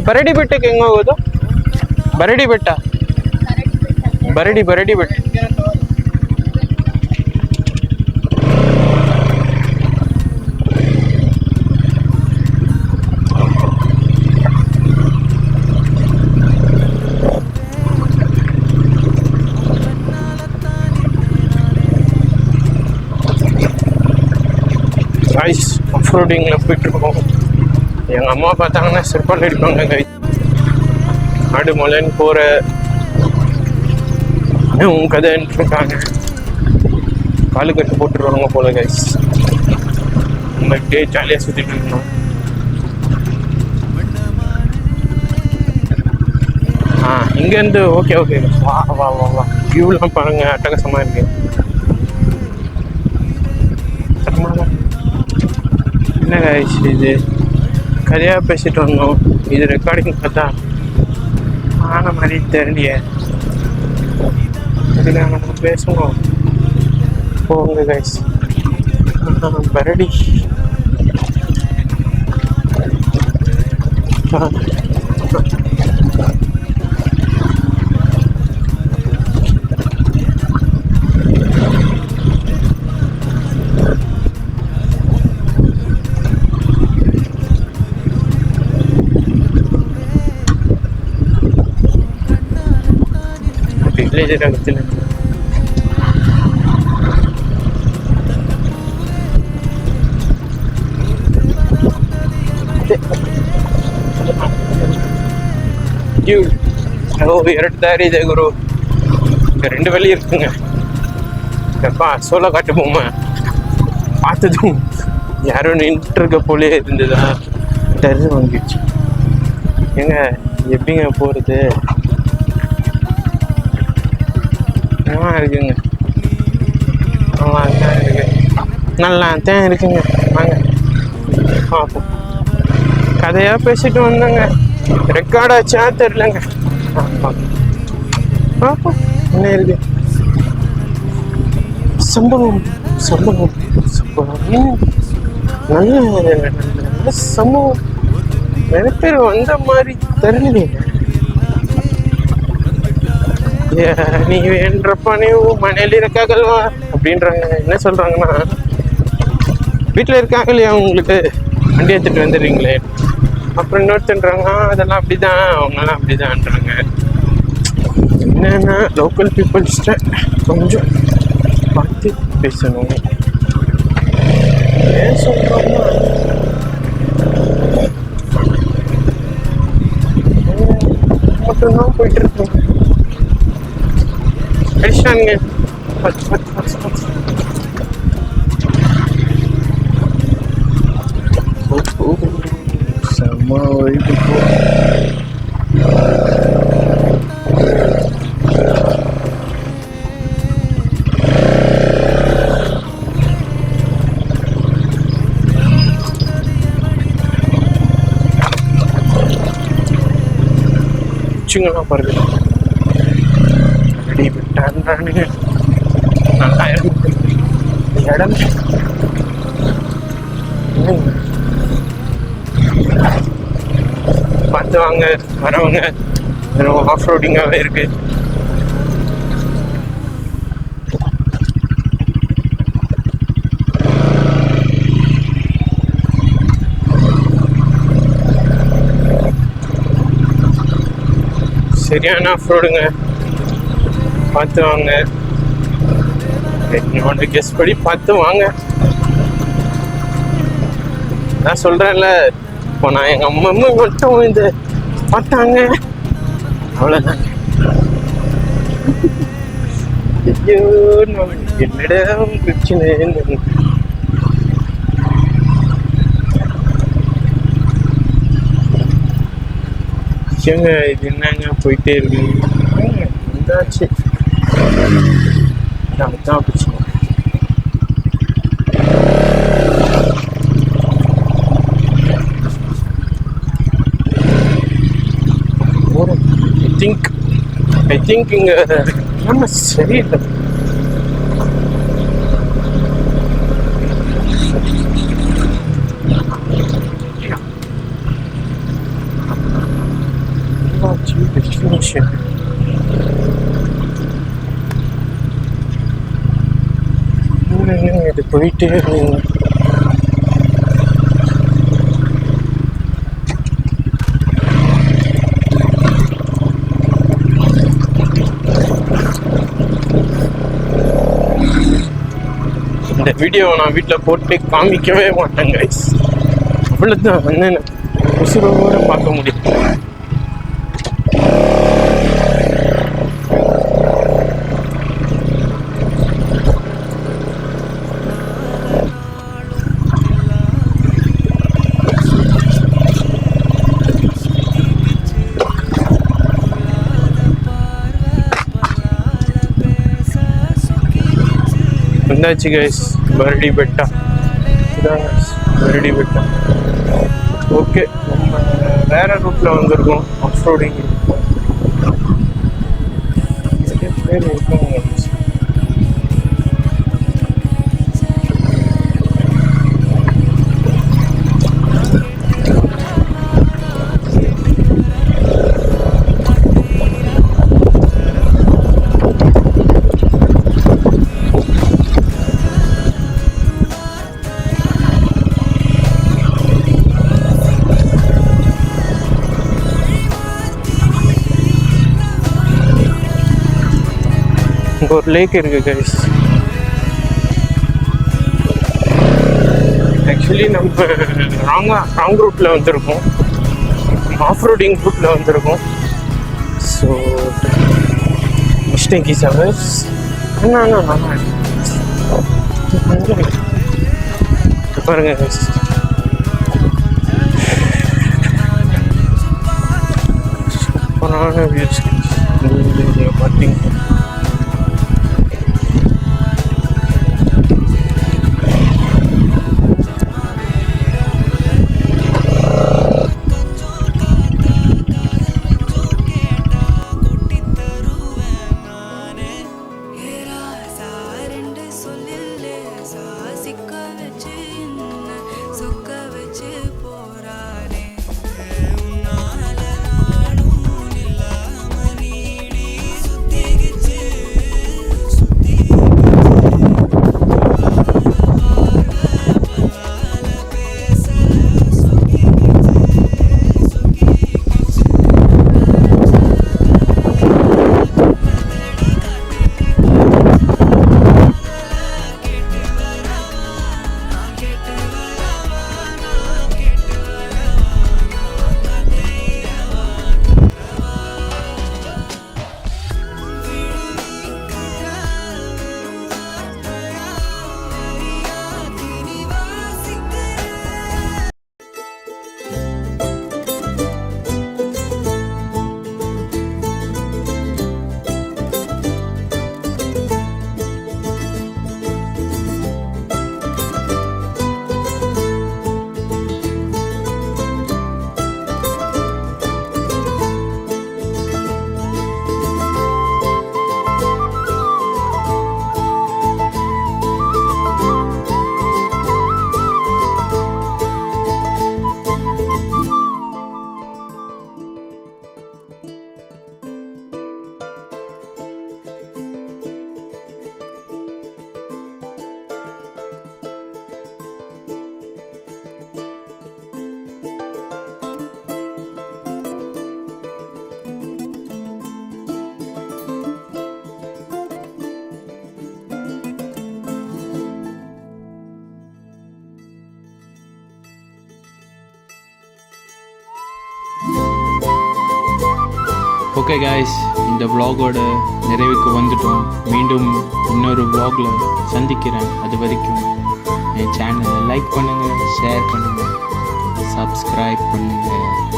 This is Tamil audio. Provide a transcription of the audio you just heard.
ಬರಡಿ ಬೆಟ್ಟಕ್ಕೆ ಹೆಂಗೆ ಹೋಗೋದು? ಬರಡಿ ಬೆಟ್ಟ, ಬರಡಿ ಬೆಟ್ಟ. கைஸ் ஆஃப்ரோடிங்கில் போயிட்டுருக்கோம். எங்கள் அம்மா பார்த்தாங்கன்னா சிற்பல் அடிப்பாங்க கைஸ். ஆடு மலைன்னு போகிற உன் கதைன்ட்டு இருக்காங்க. காலு கட்டு போட்டுருவாங்க போல கைஸ். நம்ம இப்படியே ஜாலியாக சுற்றிட்டு இருக்கணும். இங்கேருந்து ஓகே வா வா வா வா வியூலாம் பாருங்க, அட்டகாசமாக இருக்கு. என்ன கைஸ் இது கதையாக பேசிட்டு வந்தோம், இது ரெக்கார்டிங் பார்த்தா ஆன மாதிரி தெரியலையே. இதில் நம்ம பேசுவோம் போங்க கைஸ். பரடி villager ಆಗುತ್ತಿಲ್ಲ. ಎರಡು ದಾರಿ ಇದೆ குரு, ரெண்டு வழி இருக்குங்க. எப்பா சோள காட்டு போமா பார்த்ததும் யாரோ நின்று இருக்க போலே இருந்ததா தெரிஞ்சு வாங்கிடுச்சு. ஏங்க எப்படிங்க போறது? இருக்குங்க, நல்லா தான் இருக்கு, நல்லா தான் இருக்குங்க. வாங்க பார்ப்போம். கதையாக பேசிட்டு வந்தேங்க, ரெக்கார்ட் ஆச்சா தெரிலங்க. பார்ப்போம் என்ன இருக்கு. சம்பவம் சம்பவம் சம்பவம் நல்ல சம்பவம். நிறைய பேர் வந்த மாதிரி தெரியலைங்க. நீ வேண்டப்ப நீ மனையில இருக்காங்கல்வா அப்படின்றாங்க. என்ன சொல்றாங்கன்னா, வீட்டில் இருக்காங்க இல்லையா உங்களுக்கு, வண்டி எடுத்துட்டு வந்துடுறீங்களே. அப்புறம் இன்னொருத்தன்றாங்க அதெல்லாம் அப்படிதான், அவங்களாம் அப்படிதான்றாங்க. என்னன்னா லோக்கல் பீப்புள்ஸ்ட கொஞ்சம் பார்த்து பேசணும். ஏன் சொல்றோம்னா மட்டும்தான் போயிட்டு இருக்கோம். அடிச்சாங்க செம்ம வைப்பு. சிங்கெல்லாம் பாருங்க, ரெடி விட்டாங்க. நல்லா இருக்கு இடம். பார்த்து வாங்க வரவங்க, வெறும் ஆஃப் ரோடிங்காகவே இருக்கு. சரியான ஆஃப் ரோடுங்க, பார்த்து வாங்க. என்னோட கெஸ் படி பார்த்து வாங்க. நான் சொல்றேன்ல, இப்போ நான் எங்க அம்மா மட்டும் இது பார்த்தாங்க, அவ்வளோதான். ஐயோ என்னிடம் பிரச்சனை. ஏங்க இது என்னங்க போயிட்டே இருக்கு. என்னாச்சு? தான் பிரச்சனை. I think இங்க நம்ம சரியில்லை. டெஸ்டினேஷன். இது போயிட்டே இருந்தீங்க. இந்த வீடியோவை நான் வீட்டில் போட்டு காமிக்கவே மாட்டேன் கைஸ். அவ்வளோதான் வந்து உசுரோட பார்க்க முடியும். வந்தாச்சு கைஸ், பரடி பெட்டா. பரடி பெட்டா. ஓகே, நம்ம வேற ரூட்ல வந்திருக்கோம். ஆஃப் ரோடிங் நிறைய பேர் இருக்காங்க. இங்கே ஒரு லேக் இருக்குது கைஸ். ஆக்சுவலி நம்ம ராங் ரூட்டில் வந்திருக்கோம். ஆஃப் ரோடிங் ரூட்டில் வந்திருக்கோம். So mistake is hours. பாருங்க கைஸ், சூப்பரான வியூஸ் பார்த்தீங்க. ஓகே காய்ஸ், இந்த vlog-ஓட நிறைவுக்கு வந்துட்டோம். மீண்டும் இன்னொரு vlog-ல சந்திக்கிறேன். அது வரைக்கும் என் சேனலை லைக் பண்ணுங்கள், ஷேர் பண்ணுங்கள், சப்ஸ்கிரைப் பண்ணுங்கள்.